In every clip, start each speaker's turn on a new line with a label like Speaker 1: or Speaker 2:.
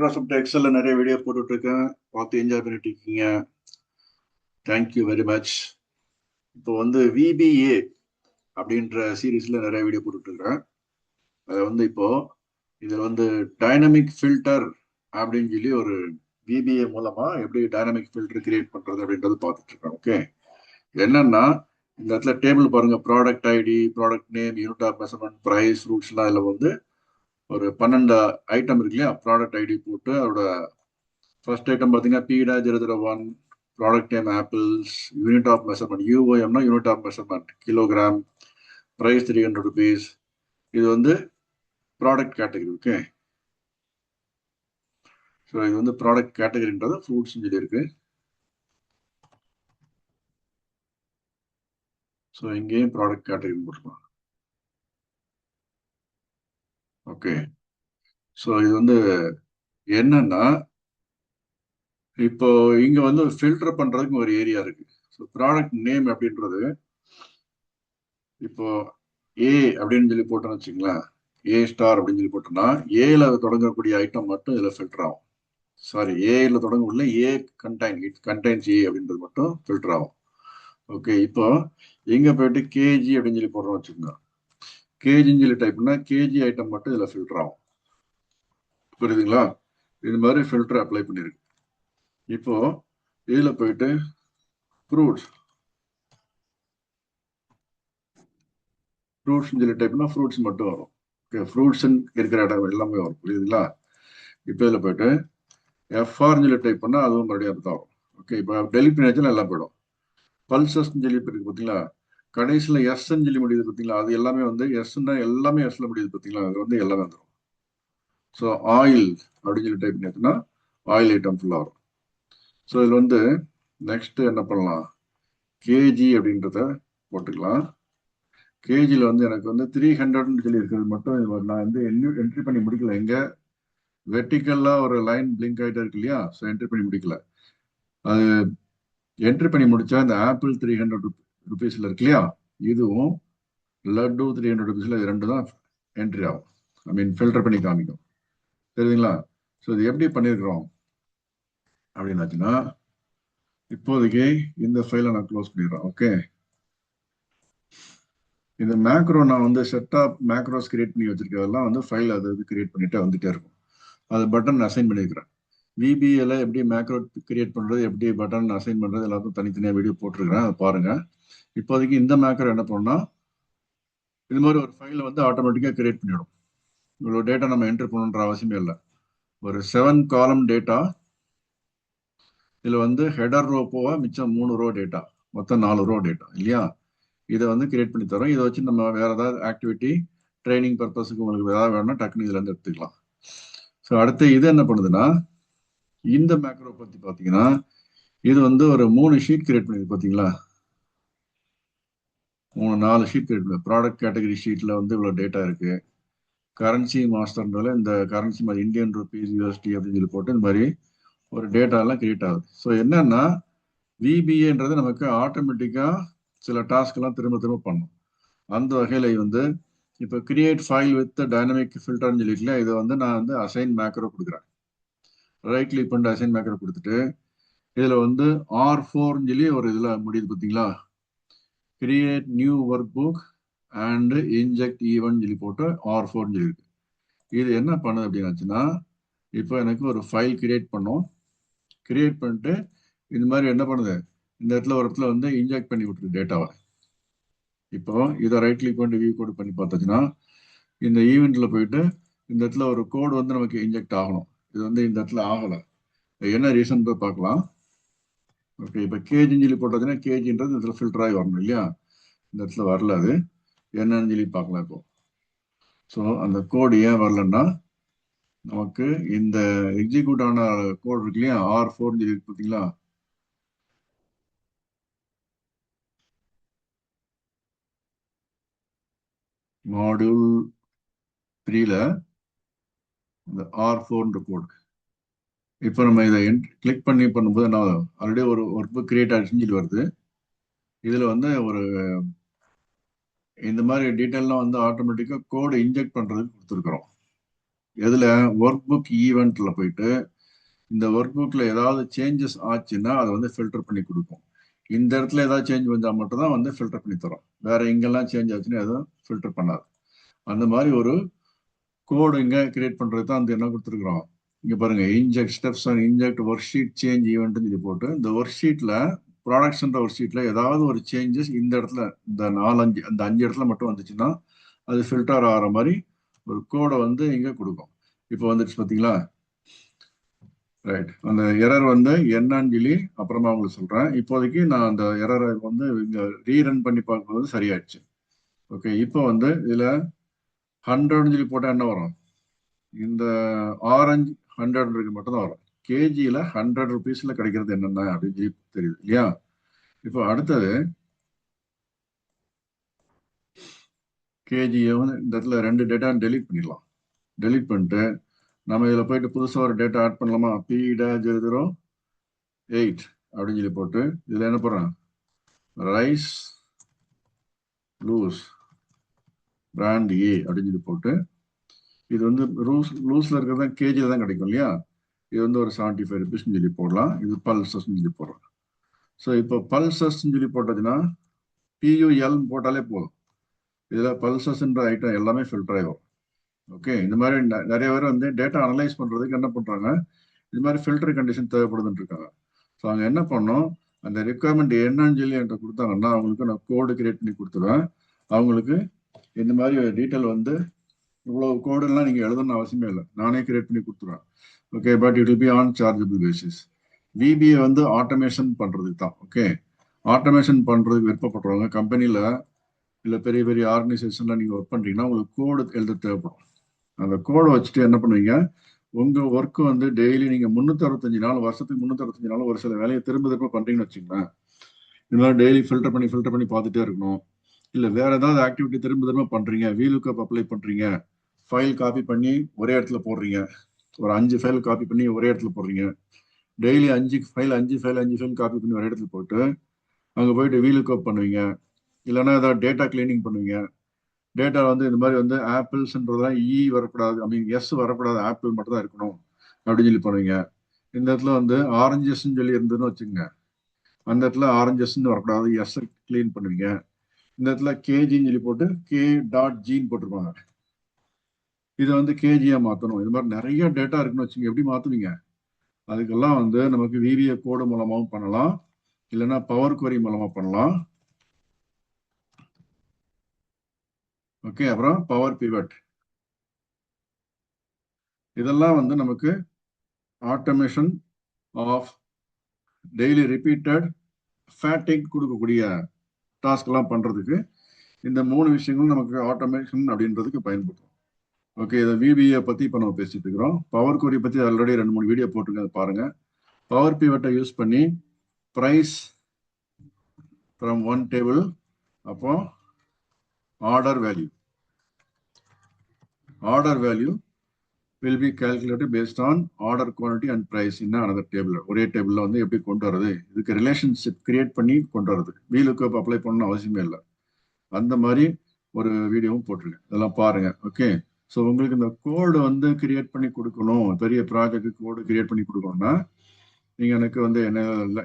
Speaker 1: Microsoft எக்ஸல்ல நிறைய video போட்டுட்டு இருக்கேன். பார்த்து என்ஜாய் பண்ணிட்டு இருக்கீங்க. Thank you very much. இப்போ விபிஏ அப்படின்ற சீரீஸ்ல நிறைய வீடியோ போட்டுட்டு இருக்கிறேன். அது இப்போ இதுல டைனமிக் ஃபில்டர் அப்படின்னு சொல்லி ஒரு விபிஏ மூலமா எப்படி டைனமிக் ஃபில்டர் கிரியேட் பண்றது அப்படின்றது பார்த்துட்டு இருக்கேன். ஓகே, என்னன்னா இந்த இடத்துல டேபிள் பாருங்க, product ID, product name, unit of measurement, price, ரூட்ஸ்லாம் இதுல ஒரு 12 ஐட்டம் இருக்கு இல்லையா. ப்ராடக்ட் ஐடி போட்டு அதோட ஃபர்ஸ்ட் ஐட்டம் பார்த்தீங்கன்னா பீடா 001, product name apples, unit of measurement யூஓஎம்னா unit of measurement kilogram, price ₹300. இது ப்ராடக்ட் கேட்டகரி. ஓகே, ஸோ இது ப்ராடக்ட் கேட்டகரின்றது ஃப்ரூட்ஸ் சொல்லி இருக்கு. ஸோ இங்கேயும் ப்ராடக்ட் கேட்டகரி போட்டுக்கலாம். ஓகே, ஸோ இது என்னன்னா இப்போ இங்க ஃபில்டர் பண்றதுக்கு ஒரு ஏரியா இருக்கு. ஸோ ப்ராடக்ட் நேம் அப்படின்றது இப்போ ஏ அப்படின்னு சொல்லி போட்டோம்னு வச்சுங்களேன், ஏ ஸ்டார் அப்படின்னு சொல்லி போட்டோம்னா ஏல தொடங்கக்கூடிய ஐட்டம் மட்டும் இதுல ஃபில்டர் ஆகும். சாரி, ஏல தொடங்கக்குள்ள ஏ கண்டைன்ஸ் ஏ அப்படின்றது மட்டும் ஃபில்டர் ஆகும். ஓகே, இப்போ எங்க போயிட்டு கேஜி அப்படின்னு சொல்லி போடுறோம் வச்சுக்கோங்க, கேஜின்னு சொல்லி டைப் பண்ணா கேஜி ஐட்டம் மட்டும் இதுல ஃபில்டர் ஆகும். புரியுதுங்களா? இது மாதிரி ஃபில்டர் அப்ளை பண்ணிருக்கு. இப்போ இதுல போயிட்டு ஃப்ரூட்ஸ் சொல்லி டைப் பண்ணா ஃப்ரூட்ஸ் மட்டும் வரும். ஓகே, ஃப்ரூட்ஸ் இருக்கிற இடம் எல்லாமே வரும். புரியுதுங்களா? இப்போ இதுல போயிட்டு எஃப்ஆர்னு சொல்லி டைப் பண்ணா அதுவும் மறுபடியும் அப்படி தான் வரும். ஓகே, இப்போ டெலிட் பண்ணியாச்சுன்னா எல்லாம் போயிடும். பல்சஸ்ன்னு சொல்லி இருக்கு பார்த்தீங்களா, கடைசியில் எஸ்ன்னு சொல்லி முடியுது பார்த்தீங்களா, அது எல்லாமே எஸ்ன்னா எல்லாமே எஸ்ல முடியுது பார்த்தீங்களா, அது எல்லாமே வந்துடும். ஸோ ஆயில் அப்படின்னு சொல்லி டைப் பண்ணியாச்சுன்னா ஆயில் ஐட்டம் ஃபுல்லாக வரும். ஸோ இதில் நெக்ஸ்ட் என்ன பண்ணலாம், கேஜி அப்படின்றத போட்டுக்கலாம். கேஜியில் எனக்கு 300ன்னு சொல்லி இருக்கிறது மட்டும் நான் என்ட்ரி பண்ணி முடிக்கல. எங்க வெர்டிக்கல்லா ஒரு லைன் பிளிங்க் ஆகிட்டே இருக்கு இல்லையா, ஸோ என்ட்ரி பண்ணி முடிக்கல. அது என்ட்ரி பண்ணி முடிச்சா இந்த ஆப்பிள் ₹300 இருக்கு இல்லையா, இதுவும் லட்டு ₹300 இது ரெண்டு தான் என்ட்ரி ஆகும். ஐ மீன் ஃபில்டர் பண்ணி காமிக்கும். தெரியுதுங்களா? ஸோ இது எப்படி பண்ணியிருக்கிறோம் அப்படின்னாச்சுன்னா, இப்போதைக்கு இந்த ஃபைலை நான் க்ளோஸ் பண்ணிடுறேன். ஓகே, இந்த மேக்ரோ நான் செட் ஆஃப் மேக்ரோஸ் கிரியேட் பண்ணி வச்சிருக்கிறதெல்லாம் ஃபைல் அது கிரியேட் பண்ணிட்டு வந்துட்டே இருக்கும். அது பட்டன் அசைன் பண்ணியிருக்கிறேன். விபிஏல எப்படி மேக்ரோ கிரியேட் பண்றது, எப்படி பட்டன் அசைன் பண்றது எல்லாத்தையும் தனித்தனியாக வீடியோ போட்டிருக்கிறேன், அதை பாருங்க. இப்போதைக்கு இந்த மேக்ரோ என்ன பண்ணா, இது மாதிரி ஒரு ஃபைலை ஆட்டோமேட்டிக்காக கிரியேட் பண்ணிவிடும். இவ்வளோ டேட்டா நம்ம என்ட்ரி பண்ணணுன்ற அவசியமே இல்லை. ஒரு 7 காலம் டேட்டா, இதுல ஹெடர் ரோ போக மிச்சம் 3 ரோ டேட்டா, மொத்தம் 4 ரோ டேட்டா இல்லையா. இதை கிரியேட் பண்ணி தரோம். இதை வச்சு நம்ம வேற ஏதாவது ஆக்டிவிட்டி ட்ரைனிங் பர்பஸுக்கு உங்களுக்கு ஏதாவது வேணும்னா டக்குனு இதுல இருந்து எடுத்துக்கலாம். ஸோ அடுத்து இது என்ன பண்ணுதுன்னா, இந்த மேக்ரோ பத்தி பாத்தீங்கன்னா, இது ஒரு 3 ஷீட் கிரியேட் பண்ணிருக்கு பாத்தீங்களா, 4 ஷீட் கிரியேட் பண்ணி ப்ராடக்ட் கேட்டகரி ஷீட்ல இவ்வளவு டேட்டா இருக்கு. கரன்சி மாஸ்டர்னால இந்த கரன்சி மாதிரி இந்தியன் ருபீஸ், யூஎஸ்டி அப்படின்னு சொல்லி போட்டு இந்த மாதிரி ஒரு டேட்டா எல்லாம் கிரியேட் ஆகுது. ஸோ என்னன்னா விபிஏன்றது நமக்கு ஆட்டோமேட்டிக்கா சில டாஸ்க் எல்லாம் திரும்ப திரும்ப பண்ணும். அந்த வகையில இப்போ கிரியேட் ஃபைல் வித் டைனமிக் ஃபில்டர்னு சொல்லிட்டுல இதை நான் அசைன் மேக்ரோ கொடுக்குறேன். ரைட் கிளிக் பண்ணிட்டு அசைன் மேக்ரோ கொடுத்துட்டு இதுல R4ன்னு சொல்லி ஒரு இதுல முடியுது பார்த்தீங்களா, create new work book and inject event சொல்லி போட்டு R4ன்னு சொல்லி இருக்கு. இது என்ன பண்ணுது அப்படின்னாச்சுன்னா, இப்போ எனக்கு ஒரு ஃபைல் கிரியேட் பண்ணும். கிரியேட் பண்ணிட்டு இந்த மாதிரி என்ன பண்ணுது, இந்த இடத்துல ஒரு இடத்துல இன்ஜெக்ட் பண்ணி விட்டுருக்கு டேட்டாவை. இப்போ இதை ரைட் கிளிக் பண்ணி வியூ கோட் பண்ணி பார்த்தாச்சுன்னா, இந்த ஈவெண்ட்ல போயிட்டு இந்த இடத்துல ஒரு கோடு நமக்கு இன்ஜெக்ட் ஆகணும். இது இந்த இடத்துல ஆகலை. என்ன ரீசன் பார்க்கலாம். ஓகே, இப்போ கேஜின்னு சொல்லி போட்டாச்சுன்னா கேஜின்றது இந்த இடத்துல ஃபில்டர் ஆகி வரணும் இல்லையா, இந்த இடத்துல வரல. அது என்னன்னு சொல்லி பார்க்கலாம் இப்போ. ஸோ அந்த கோடு ஏன் வரலன்னா, நமக்கு இந்த எக்ஸிக்யூட் ஆன கோட் இருக்கு இல்லையா, R4 சொல்லி இருக்கு பார்த்தீங்களா, மாடியூல் 3ல இந்த R4 கோட். இப்போ நம்ம இதை கிளிக் பண்ணி பண்ணும்போது என்ன ஆல்ரெடி ஒரு ஒர்க் புக் கிரியேட் ஆகிடுச்சுன்னு சொல்லி வருது. இதுல ஒரு இந்த மாதிரி டீட்டெயிலாம் ஆட்டோமேட்டிக்கா கோடு இன்ஜெக்ட் பண்றதுக்கு கொடுத்துருக்குறோம். எதுல ஒர்க் புக் ஈவெண்ட்ல போயிட்டு இந்த ஒர்க் புக்ல ஏதாவது சேஞ்சஸ் ஆச்சுன்னா அதை வந்து ஃபில்டர் பண்ணி கொடுக்கும். இந்த இடத்துல ஏதாவது சேஞ்ச் வந்தால் மட்டும் தான் வந்து ஃபில்டர் பண்ணி தரோம். வேற எங்கெல்லாம் சேஞ்ச் ஆச்சுன்னா எதுவும் ஃபில்டர் பண்ணாது. அந்த மாதிரி ஒரு கோடு இங்க கிரியேட் பண்றது தான் வந்து என்ன கொடுத்துருக்குறோம். இங்க பாருங்க, inject steps and inject work sheet change event இது போட்டு இந்த ஒர்க் ஷீட்ல ப்ராடக்ட்ஸ்ன்ற ஒர்க் ஷீட்ல ஏதாவது ஒரு சேஞ்சஸ் இந்த இடத்துல இந்த 4-5 அந்த 5 இடத்துல மட்டும் வந்துச்சுன்னா அது ஃபில்டர் ஆகிற மாதிரி ஒரு கோடை வந்து இங்க கொடுக்கும். இப்போ வந்துச்சு பார்த்தீங்களா? ரைட். அந்த எரர் வந்து என்னன்னு சொல்லி அப்புறமா உங்களுக்கு சொல்றேன். இப்போதைக்கு நான் அந்த எரரை வந்து இங்க ரீரன் பண்ணி பார்க்கும்போது சரியாயிடுச்சு. ஓகே, இப்போ வந்து இதுல 100 சொல்லி போட்டா என்ன வரும்? இந்த ஆரஞ்சு 100 மட்டும் தான் வரும். கேஜியில 100 ருபீஸ்ல கிடைக்கிறது என்னென்ன அப்படின்னு சொல்லி தெரியுது இல்லையா? இப்போ அடுத்தது கேஜியை வந்து இந்த இடத்துல 2 டேட்டா டெலீட் பண்ணிடலாம். டெலீட் பண்ணிட்டு நம்ம இதில் போயிட்டு புதுசாக ஒரு டேட்டா ஆட் பண்ணலாமா? P-008 அப்படின்னு சொல்லி போட்டு இதில் என்ன போடுறேன்? ரைஸ் லூஸ் பிராண்ட் ஏ அப்படின்னு சொல்லி போட்டு இது வந்து லூஸ்ல இருக்கிறது தான் கேஜியில் தான் கிடைக்கும் இல்லையா? இது வந்து ஒரு 75 ருபீஸ்ன்னு சொல்லி போடலாம். இது பல்சஸ்ன்னு சொல்லி போடுறோம். ஸோ இப்போ பல்சஸ்ன்னு சொல்லி போட்டதுன்னா PUL போட்டாலே போதும். இதில் பல்சஸ்ன்ற ஐட்டம் எல்லாமே ஃபில்டர் ஆகும். ஓகே, இந்த மாதிரி நிறைய பேர் வந்து டேட்டா அனலைஸ் பண்றதுக்கு என்ன பண்றாங்க, இது மாதிரி ஃபில்டர் கண்டிஷன் தேவைப்படுதுன்னு இருக்காங்க. ஸோ அவங்க என்ன பண்ணோம், அந்த ரெக்குவயர்மெண்ட் என்னன்னு சொல்லி என்கிட்ட கொடுத்தாங்கன்னா அவங்களுக்கு நான் கோடு கிரியேட் பண்ணி கொடுத்துருவேன். அவங்களுக்கு இந்த மாதிரி டீட்டெயில் வந்து இவ்வளவு கோடெல்லாம் நீங்க எழுதணும்னு அவசியமே இல்லை, நானே கிரியேட் பண்ணி கொடுத்துருவேன். Okay, but it will be on chargeable basis. VBA வந்து ஆட்டோமேஷன் பண்றதுக்கு தான். ஓகே, ஆட்டோமேஷன் பண்றதுக்கு விருப்பப்படுறவங்க கம்பெனில இல்ல பெரிய பெரிய ஆர்கனைசேஷன்ல நீங்க ஒர்க் பண்றீங்கன்னா உங்களுக்கு கோடு எழுத தேவைப்படும். அந்த கோடை வச்சுட்டு என்ன பண்ணுவீங்க, உங்க ஒர்க் வந்து டெய்லி நீங்க 365 நாள், வருஷத்துக்கு 365 நாள் ஒரு சில வேலையை திரும்ப திரும்ப பண்றீங்கன்னு வச்சுங்களேன். இதெல்லாம் டெய்லி ஃபில்டர் பண்ணி பார்த்துட்டே இருக்கணும். இல்ல வேற ஏதாவது ஆக்டிவிட்டி திரும்ப திரும்ப பண்றீங்க, VLOOKUP அப்ளை பண்றீங்க, ஃபைல் காப்பி பண்ணி ஒரே இடத்துல போடுறீங்க, ஒரு 5 ஃபைல் காப்பி பண்ணி ஒரே இடத்துல போடுறீங்க, டெய்லி 5 ஃபைல் காப்பி பண்ணி ஒரே இடத்துல போட்டு அங்க போயிட்டு VLOOKUP பண்ணுவீங்க, இல்லைன்னா ஏதாவது டேட்டா கிளீனிங் பண்ணுவீங்க. டேட்டா வந்து இந்த மாதிரி வந்து ஆப்பிள்ஸ்ன்றதுலாம் வரக்கூடாது, எஸ் வரக்கூடாது, ஆப்பிள் மட்டும் தான் இருக்கணும் அப்படின்னு சொல்லி பண்ணுவீங்க. இந்த இடத்துல வந்து ஆரஞ்சஸ்ன்னு சொல்லி இருந்ததுன்னு வச்சுக்கோங்க, அந்த இடத்துல ஆரஞ்சஸ்ன்னு வரக்கூடாது, எஸ் கிளீன் பண்ணுவீங்க. இந்த இடத்துல கேஜின்னு சொல்லி போட்டு K.G போட்டிருப்பாங்க, இதை வந்து கேஜியா மாற்றணும். இது மாதிரி நிறைய டேட்டா இருக்குன்னு வச்சுங்க, எப்படி மாற்றுவீங்க? அதுக்கெல்லாம் வந்து நமக்கு VBA கோடு மூலமாகவும் பண்ணலாம், இல்லைன்னா பவர் குவரி மூலமா பண்ணலாம். ஓகே, அப்புறம் பவர் பிவட், இதெல்லாம் வந்து நமக்கு automation of daily repeated fatigue கொடுக்கக்கூடிய டாஸ்க் எல்லாம் பண்றதுக்கு இந்த 3 விஷயங்களும் நமக்கு ஆட்டோமேஷன் அப்படின்றதுக்கு பயன்படும். ஓகே, இதை VBA பத்தி இப்போ நம்ம பேசிட்டு இருக்கிறோம். பவர் குவரி பத்தி ஆல்ரெடி 2-3 வீடியோ போட்டுருங்க, அதை பாருங்க. பவர் பிவட்டை யூஸ் பண்ணி பிரைஸ் ஃப்ரம் ஒன் டேபிள், அப்போ order value will be calculated based on order quantity and price in another table. ஒரே டேபிள்ல வந்து எப்படி கொண்டு வரது, இதுக்கு ரிலேஷன்ஷிப் கிரியேட் பண்ணி கொண்டு வரது. VLOOKUP அப்ளை பண்ணணும் அவசியமே இல்லை. அந்த மாதிரி ஒரு வீடியோவும் போட்டிருக்கேன், இதெல்லாம் பாருங்க. ஓகே, ஸோ உங்களுக்கு இந்த கோடு வந்து கிரியேட் பண்ணி கொடுக்கணும், பெரிய ப்ராஜெக்ட் கோடு கிரியேட் பண்ணி கொடுக்கணும்னா நீங்க எனக்கு வந்து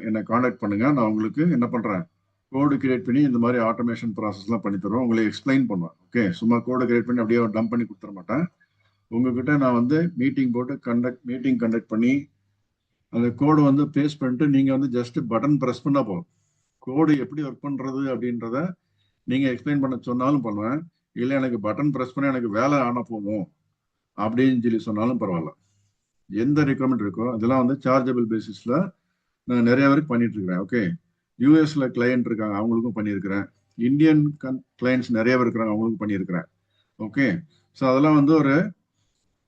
Speaker 1: என்ன காண்டாக்ட் பண்ணுங்க. நான் உங்களுக்கு என்ன பண்றேன், கோடு கிரியேட் பண்ணி இந்த மாதிரி ஆட்டோமேஷன் ப்ராசஸ்லாம் பண்ணி தருவோம், உங்களுக்கு எக்ஸ்பிளைன் பண்ணுவேன். ஓகே, சும்மா கோடு கிரியேட் பண்ணி அப்படியே டம்ப் பண்ணி கொடுத்துட மாட்டேன். உங்ககிட்ட நான் வந்து மீட்டிங் போட்டு மீட்டிங் கண்டக்ட் பண்ணி அந்த கோடு வந்து பேஸ்ட் பண்ணிட்டு நீங்க வந்து ஜஸ்ட் பட்டன் பிரஸ் பண்ணா போதும். கோடு எப்படி ஒர்க் பண்றது அப்படின்றத நீங்க எக்ஸ்பிளைன் பண்ண சொன்னாலும் பண்ணுவேன், இல்லை எனக்கு பட்டன் பிரஸ் பண்ண எனக்கு வேலை ஆன போதும் அப்படின்னு சொல்லி சொன்னாலும் பரவாயில்ல. எந்த ரெக்குவயர்மெண்ட் இருக்கோ அதெல்லாம் வந்து சார்ஜபிள் பேசிஸ்ல நான் நிறைய பேருக்கு பண்ணிட்டு இருக்கிறேன். ஓகே, யூஎஸ்ல கிளையண்ட் இருக்காங்க, அவங்களுக்கும் பண்ணியிருக்கிறேன். இந்தியன் கிளையண்ட்ஸ் நிறைய பேர் இருக்கிறாங்க, அவங்களுக்கும் பண்ணியிருக்கிறேன். ஓகே, ஸோ அதெல்லாம் வந்து ஒரு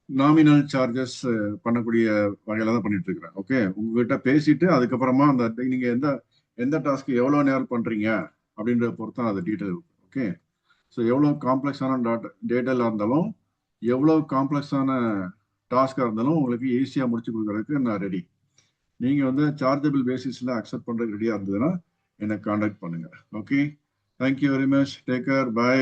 Speaker 1: நாமினல் சார்ஜஸ் பண்ணக்கூடிய வகையில தான் பண்ணிட்டு இருக்கிறேன். ஓகே, உங்ககிட்ட பேசிட்டு அதுக்கப்புறமா அந்த நீங்க எந்த டாஸ்க் எவ்வளவு நேரம் பண்றீங்க அப்படின்றத பொறுத்தான் அது டீட்டெயில். ஓகே, ஸோ எவ்வளவு காம்ப்ளெக்ஸான டேட்டால இருந்தாலும் எவ்வளவு காம்ப்ளெக்ஸான டாஸ்கா இருந்தாலும் உங்களுக்கு ஈஸியா முடிச்சு கொடுக்கறதுக்கு நான் ரெடி. நீங்க வந்து சார்ஜபிள் பேசிஸ்ல அக்செப்ட் பண்றதுக்கு ரெடியா இருந்ததுன்னா என்னை கான்டாக்ட் பண்ணுங்க. Okay, thank you very much, take care, by.